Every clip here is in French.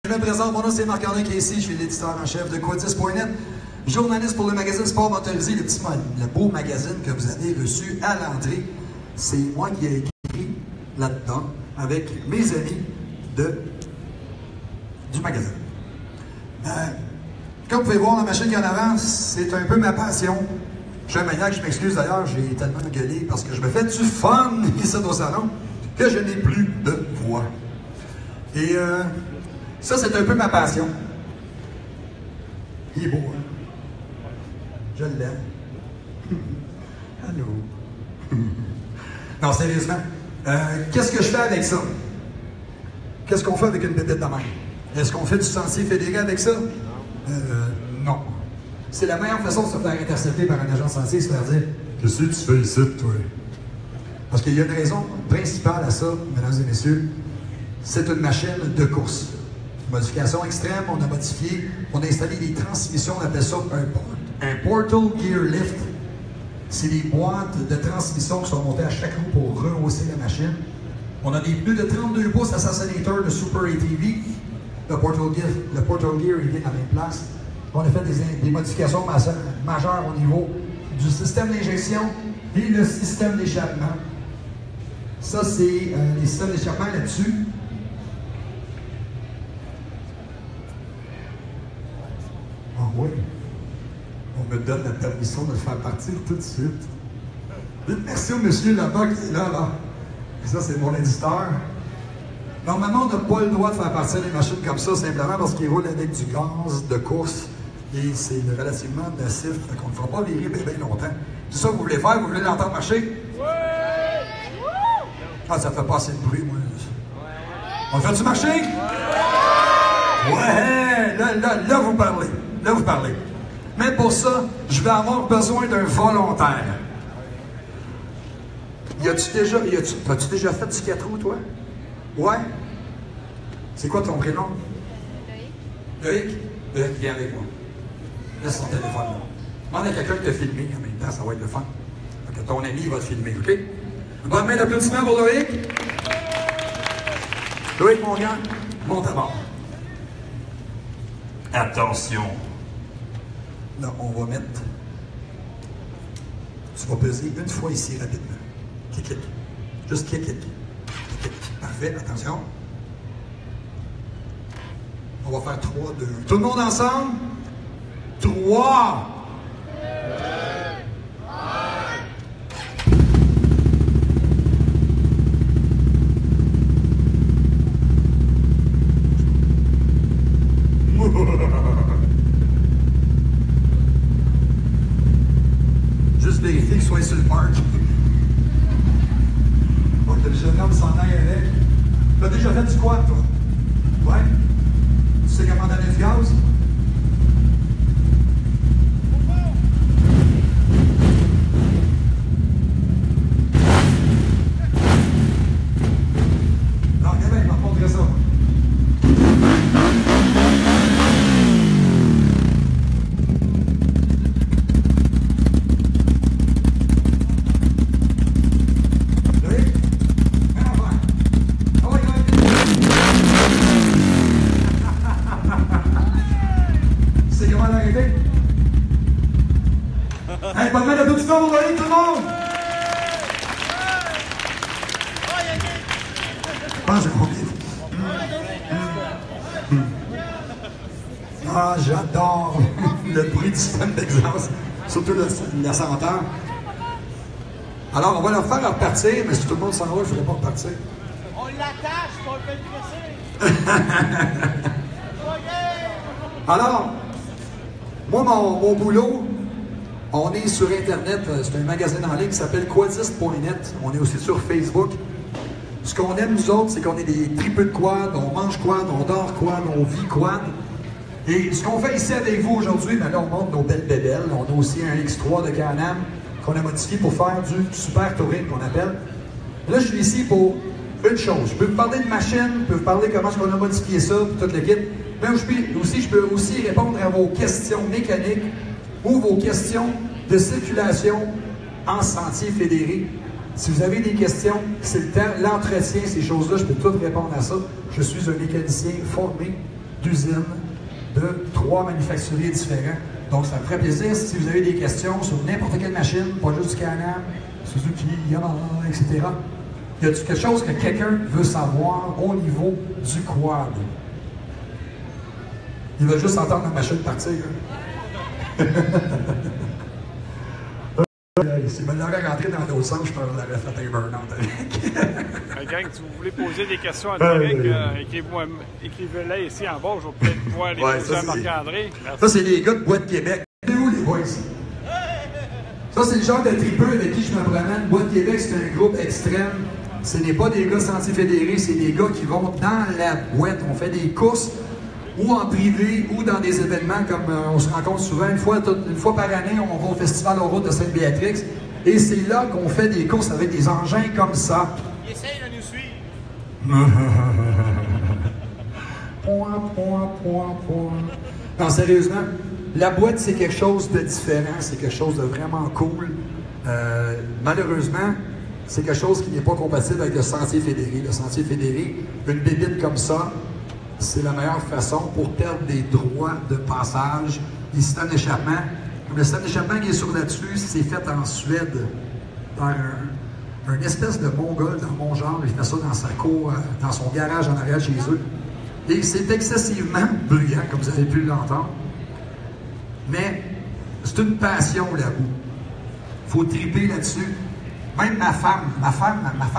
Je me présente, mon nom c'est Marc-André Casey, je suis l'éditeur en chef de Quadis.net, journaliste pour le magazine Sport Motorisé, le beau magazine que vous avez reçu à l'entrée. C'est moi qui ai écrit là-dedans avec mes amis du magazine. Comme vous pouvez voir, la machine qui en avant, c'est un peu ma passion. Je suis un maniaque, je m'excuse d'ailleurs, j'ai tellement gueulé parce que je me fais du fun ici au salon que je n'ai plus de voix. Et ça, c'est un peu ma passion. Il est beau, hein? Je l'aime. Allô? Non, sérieusement. Qu'est-ce que je fais avec ça? Qu'est-ce qu'on fait avec une bébête de même? Est-ce qu'on fait du sentier fédéré avec ça? Non. C'est la meilleure façon de se faire intercepter par un agent sentier, c'est de faire dire « Qu'est-ce que tu fais ici, toi? » Parce qu'il y a une raison principale à ça, mesdames et messieurs. C'est une machine de course. Modification extrême, on a modifié, on a installé des transmissions, on appelle ça un Portal Gear Lift. C'est des boîtes de transmission qui sont montées à chaque roue pour rehausser la machine. On a des pneus de 32 pouces Assassinator de Super ATV. Le Portal Gear, il vient à la même place. On a fait des modifications majeures au niveau du système d'injection et le système d'échappement. Ça, c'est les systèmes d'échappement là-dessus. Ah oui, on me donne la permission de le faire partir tout de suite. Merci au monsieur là-bas qui est là. Ça, c'est mon éditeur. Normalement, on n'a pas le droit de faire partir des machines comme ça, simplement parce qu'ils roulent avec du gaz de course et c'est relativement nocif, fait qu'on ne fera pas virer bien longtemps. C'est ça que vous voulez faire? Vous voulez l'entendre marcher? Oui! Ah, ça fait pas assez de bruit, moi. On le fait-tu marcher? Ouais! Là, vous parlez. Là, vous parlez. Mais pour ça, je vais avoir besoin d'un volontaire. As-tu déjà fait du 4 roues, toi? Ouais? C'est quoi ton prénom? Loïc. Loïc, viens avec moi. Laisse ton téléphone là. Demande à quelqu'un de te filmer en même temps, ça va être le fun. Donc, ton ami va te filmer, OK? Une bonne main d'applaudissement pour Loïc. Loïc, mon gars, monte à bord. Attention. Là, on va mettre... Tu vas peser une fois ici rapidement. Clic. Juste clic. Parfait, attention. On va faire 3, 2. Tout le monde ensemble? 3! Juste vérifier qu'il soit sur le parc. Pour que le jeune homme s'en aille avec. Tu as déjà fait du quad, toi? Ouais? Tu sais comment donner du gaz? Non, regarde, il m'a montré ça. Hey, bonne main d'applaudissement pour Loïc, tout le monde! Ah, j'ai oublié. Ah, j'adore le bruit du système d'exhaust, surtout la senteur. Alors, on va leur faire repartir, mais si tout le monde s'en va, je ne ferai pas repartir. On l'attache, on le fait dresser. Alors, moi, mon boulot, on est sur Internet, c'est un magazine en ligne qui s'appelle Quadis.net. On est aussi sur Facebook. Ce qu'on aime, nous autres, c'est qu'on est des tripeux de quad, on mange quad, on dort quad, on vit quad. Et ce qu'on fait ici avec vous aujourd'hui, ben là, on montre nos belles bébelles. On a aussi un X3 de Can-Am qu'on a modifié pour faire du super touring qu'on appelle. Là, je suis ici pour une chose. Je peux vous parler de machine, je peux vous parler comment est-ce qu'on a modifié ça, puis toute l'équipe. Mais je peux aussi répondre à vos questions mécaniques ou vos questions de circulation en sentier fédéré. Si vous avez des questions, c'est le temps, l'entretien, ces choses-là, je peux toutes répondre à ça. Je suis un mécanicien formé d'usine de 3 manufacturiers différents. Donc, ça me ferait plaisir si vous avez des questions sur n'importe quelle machine, pas juste du Can-Am, Suzuki, Yamaha, etc. Y a-t-il quelque chose que quelqu'un veut savoir au niveau du quad? Il va juste entendre la machine partir. Si je me l'aurais rentré dans l'autre sens, je l'aurais fait un burn-out avec. Gang, si vous voulez poser des questions à Derek, écrivez-les ici en bas. Je vais peut-être pouvoir les poser à Marc-André. Ça, c'est les gars de Bois de Québec. C'est où les boys? Ça, c'est le genre de tripeux avec qui je me promène. Bois de Québec, c'est un groupe extrême. Ce n'est pas des gars sentiers fédérés, c'est des gars qui vont dans la boîte. On fait des courses ou en privé ou dans des événements comme on se rencontre souvent. Une fois par année, on va au Festival aux routes de Sainte-Béatrix. Et c'est là qu'on fait des courses avec des engins comme ça. Il essaye de nous suivre. Non, sérieusement, la boîte, c'est quelque chose de différent, c'est quelque chose de vraiment cool. Malheureusement, c'est quelque chose qui n'est pas compatible avec le sentier fédéré. Le sentier fédéré, une bébite comme ça, c'est la meilleure façon pour perdre des droits de passage. Les systèmes d'échappement, comme le système d'échappement qui est sur là-dessus, c'est fait en Suède par un espèce de mongol dans mon genre. Il fait ça dans sa cour, dans son garage en arrière chez eux. Et c'est excessivement bruyant, comme vous avez pu l'entendre. Mais c'est une passion, la boue. Il faut triper là-dessus. Même ma femme,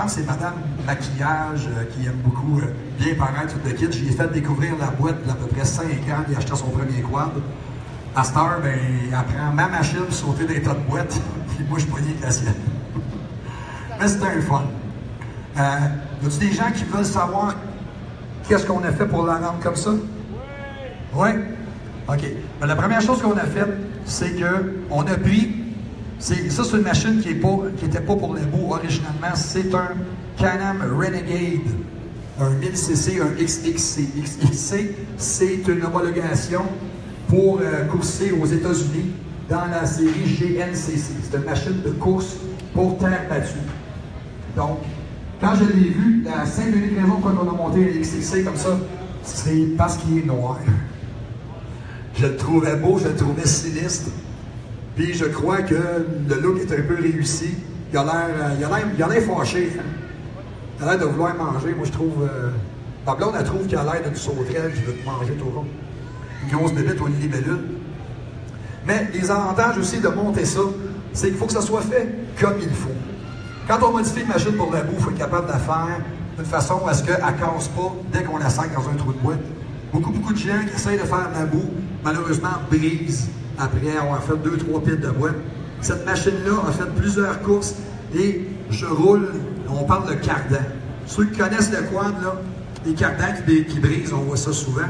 c'est Madame Maquillage, qui aime beaucoup bien paraître tout le kit. J'ai fait découvrir la boîte d'à peu près 5 ans. Il a acheté son premier quad. À cette heure, ben, elle prend ma machine pour sauter des tas de boîtes. Puis moi, je suis pogné avec la sienne. Mais c'était un fun. Y a-t-il des gens qui veulent savoir qu'est-ce qu'on a fait pour la rendre comme ça? Oui? OK. Ben, la première chose qu'on a faite, c'est qu'on a pris... Ça, c'est une machine qui n'était pas pour les bouts originalement. C'est un Can-Am Renegade, un 1000cc, un XXC. XXC, c'est une homologation pour courser aux États-Unis dans la série GNCC. C'est une machine de course pour terre battue. Donc, quand je l'ai vu, la simple unique raison pour laquelle on a monté un XXC comme ça, c'est parce qu'il est noir. Je le trouvais beau, je le trouvais sinistre. Puis je crois que le look est un peu réussi. Il a l'air fâché. Hein? Il a l'air de vouloir manger. Moi, je trouve... ma blonde, elle trouve qu'il a l'air d'une sauterelle qui veut te manger tout le long. Une grosse bébête ou une libellule. Mais les avantages aussi de monter ça, c'est qu'il faut que ça soit fait comme il faut. Quand on modifie une machine pour la boue, il faut être capable de la faire d'une façon à ce qu'elle ne casse pas dès qu'on la sert dans un trou de boîte. Beaucoup de gens qui essayent de faire de la boue, malheureusement, brisent après avoir fait 2-3 piles de boîte. Cette machine-là a fait plusieurs courses et je roule, on parle de cardan. Ceux qui connaissent le quad, là, les cardans qui brisent, on voit ça souvent.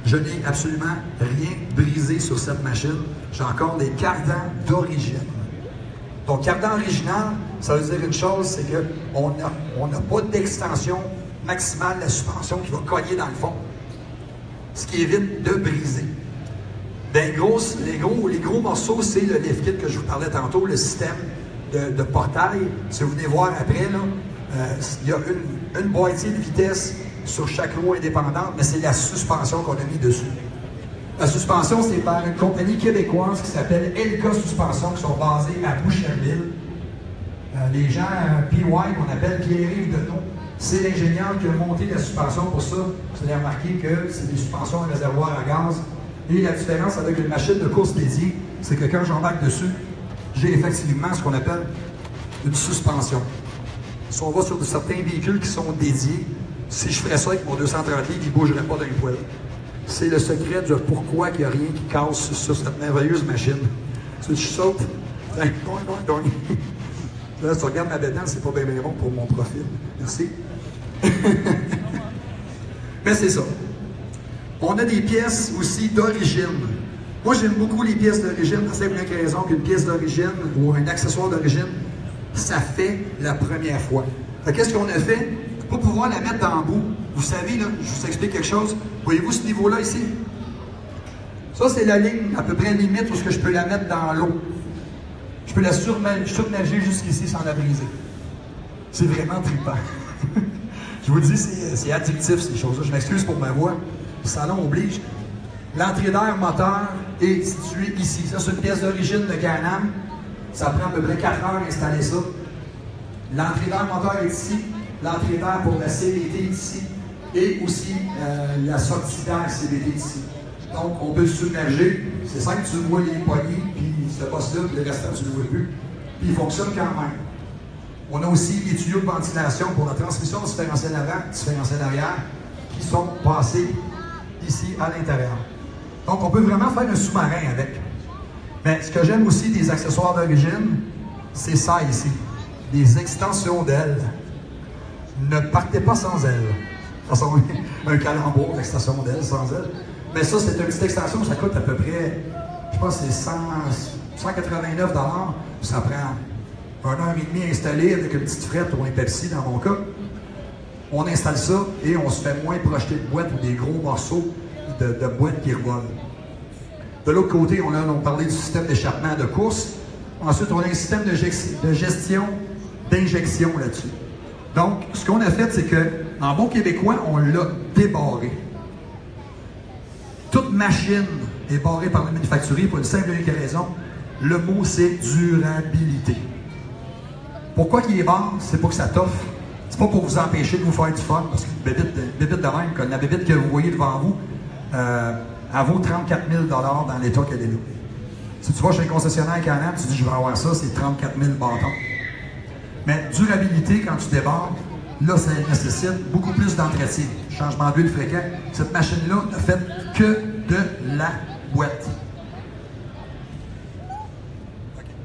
Je n'ai absolument rien brisé sur cette machine. J'ai encore des cardans d'origine. Donc, cardan original, ça veut dire une chose, c'est qu'on n'a pas d'extension maximale de la suspension qui va cogner dans le fond, ce qui évite de briser. Les gros morceaux, c'est le lift kit que je vous parlais tantôt, le système de portail. Si vous venez voir après, là, il y a une boîtier de vitesse sur chaque roue indépendante, mais c'est la suspension qu'on a mis dessus. La suspension, c'est par une compagnie québécoise qui s'appelle Elka Suspension, qui sont basées à Boucherville. Les gens, PY, qu'on appelle Pierre-Yves Deneau, c'est l'ingénieur qui a monté la suspension pour ça. Vous allez remarquer que c'est des suspensions à réservoir à gaz. Et la différence avec une machine de course dédiée, c'est que quand j'embarque dessus, j'ai effectivement ce qu'on appelle une suspension. Si on va sur certains véhicules qui sont dédiés, si je ferais ça avec mon 230 livres, il ne bougerait pas d'un poil. C'est le secret de pourquoi il n'y a rien qui casse sur cette merveilleuse machine. Tu sautes, là, si tu regardes ma bédane, c'est pas bien bon pour mon profil. Merci. Mais c'est ça. On a des pièces aussi d'origine. Moi, j'aime beaucoup les pièces d'origine, pour la simple raison qu'une pièce d'origine ou un accessoire d'origine, ça fait la première fois. Qu'est-ce qu'on a fait? Pour pouvoir la mettre en bout, vous savez, là, je vous explique quelque chose. Voyez-vous ce niveau-là ici? Ça, c'est la ligne à peu près limite où je peux la mettre dans l'eau. Je peux la surnager jusqu'ici sans la briser. C'est vraiment trippant. Je vous le dis, c'est addictif, ces choses-là. Je m'excuse pour ma voix. le salon oblige. L'entrée d'air moteur est située ici. Ça, c'est une pièce d'origine de Can-Am. Ça prend à peu près 4 heures d'installer ça. L'entrée d'air moteur est ici. L'entrée d'air pour la CVT est ici. Et aussi la sortie d'air CVT ici. Donc, on peut le submerger. C'est simple, tu vois les poignées, puis ce poste-là, puis le restant, tu ne le vois plus. Puis il fonctionne quand même. On a aussi les tuyaux de ventilation pour la transmission différentielle avant, différentielle arrière, qui sont passés ici à l'intérieur. Donc, on peut vraiment faire un sous-marin avec. Mais ce que j'aime aussi des accessoires d'origine, c'est ça ici. Des extensions d'ailes. Ne partez pas sans ailes. Ça ressemble à un calembour d'extension d'ailes sans ailes. Mais ça, c'est une petite extension, ça coûte à peu près, je pense que c'est 189 $. Ça prend 1 heure et demie à installer avec une petite frette ou un Pepsi dans mon cas. On installe ça et on se fait moins projeter de boîtes ou des gros morceaux de boîtes qui revolent. De l'autre côté, on a parlé du système d'échappement de course. Ensuite, on a un système de gestion d'injection là-dessus. Donc, ce qu'on a fait, c'est qu'en bon québécois, on l'a débarré. Toute machine est barrée par le manufacturier pour une simple et unique raison. Le mot, c'est durabilité. Pourquoi qu'il est barre? C'est pour que ça toffe. C'est pas pour vous empêcher de vous faire du fun, parce qu'une bébite de même, comme la bébite que vous voyez devant vous, elle vaut 34 000 $ dans l'état qu'elle est là. Si tu vas chez un concessionnaire Can-Am, tu dis je vais avoir ça, c'est 34 000 bâtons. Mais durabilité, quand tu débarques, là, ça nécessite beaucoup plus d'entretien. Changement d'huile fréquent. Cette machine-là ne fait que de la boîte. Okay.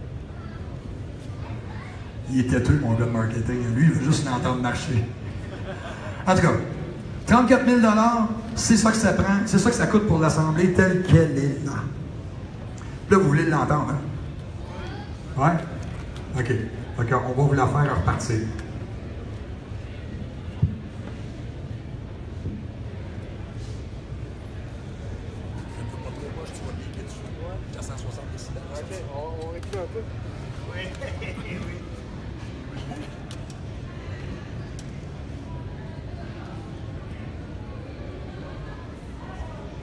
Il est têteux, mon gars de marketing. Lui, il veut juste l'entendre marcher. En tout cas, 34 000 $, c'est ça que ça prend, c'est ça que ça coûte pour l'assembler telle qu'elle est là. Là, vous voulez l'entendre, hein? Ouais? OK. OK, on va vous la faire repartir. On récupère un peu. Oui.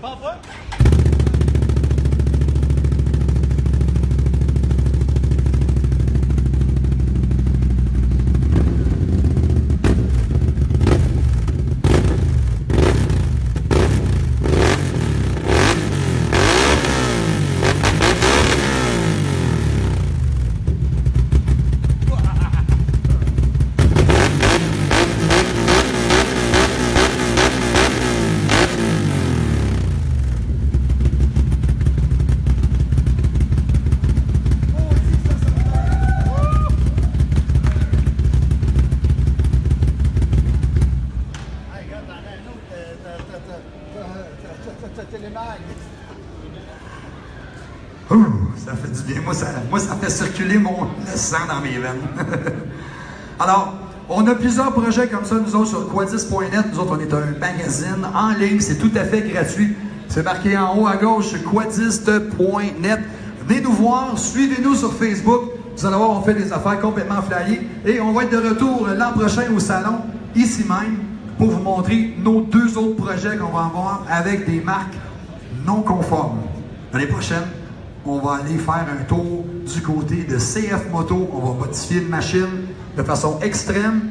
Pas vrai? Ça fait du bien. Moi, ça fait circuler le sang dans mes veines. Alors, on a plusieurs projets comme ça, nous autres, sur quadis.net. Nous autres, on est un magazine en ligne. C'est tout à fait gratuit. C'est marqué en haut à gauche, quadiste.net. Venez nous voir, suivez-nous sur Facebook. Vous allez voir, on fait des affaires complètement flyées. Et on va être de retour l'an prochain au salon, ici même, pour vous montrer nos 2 autres projets qu'on va avoir avec des marques non conformes. L'année prochaine, on va aller faire un tour du côté de CF Moto. On va modifier une machine de façon extrême.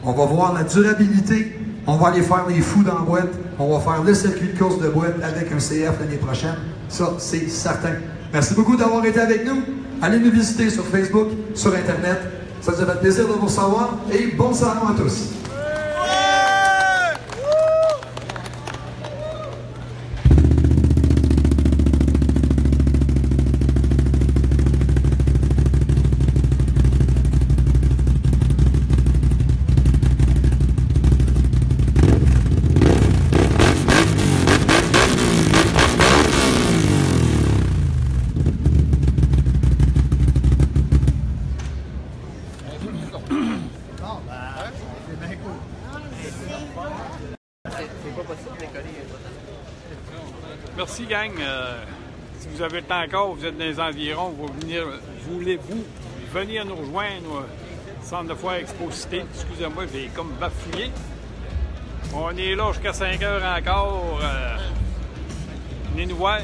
On va voir la durabilité. On va aller faire les fous dans la boîte. On va faire le circuit de course de boîte avec un CF l'année prochaine. Ça, c'est certain. Merci beaucoup d'avoir été avec nous. Allez nous visiter sur Facebook, sur Internet. Ça nous a fait plaisir de vous recevoir. Et bon salon à tous. Merci, gang. Si vous avez le temps encore, vous êtes dans les environs, voulez-vous venir nous rejoindre au Centre de foire Expo Cité? Excusez-moi, j'ai comme bafouillé. On est là jusqu'à 5 heures encore. venez nous voir.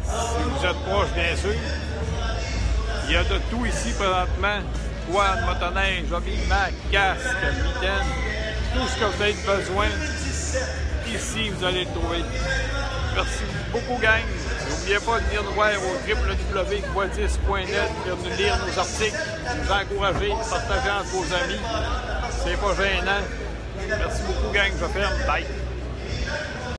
Si vous êtes proche, bien sûr. Il y a de tout ici présentement. Toile, motoneige, habillement, casque, mitaine. Tout ce que vous avez besoin, ici, vous allez le trouver. Merci beaucoup, gang. N'oubliez pas de venir nous voir au www.quadis.net, de lire nos articles, nous encourager, partager entre vos amis. C'est pas gênant. Merci beaucoup, gang. Je ferme. Bye.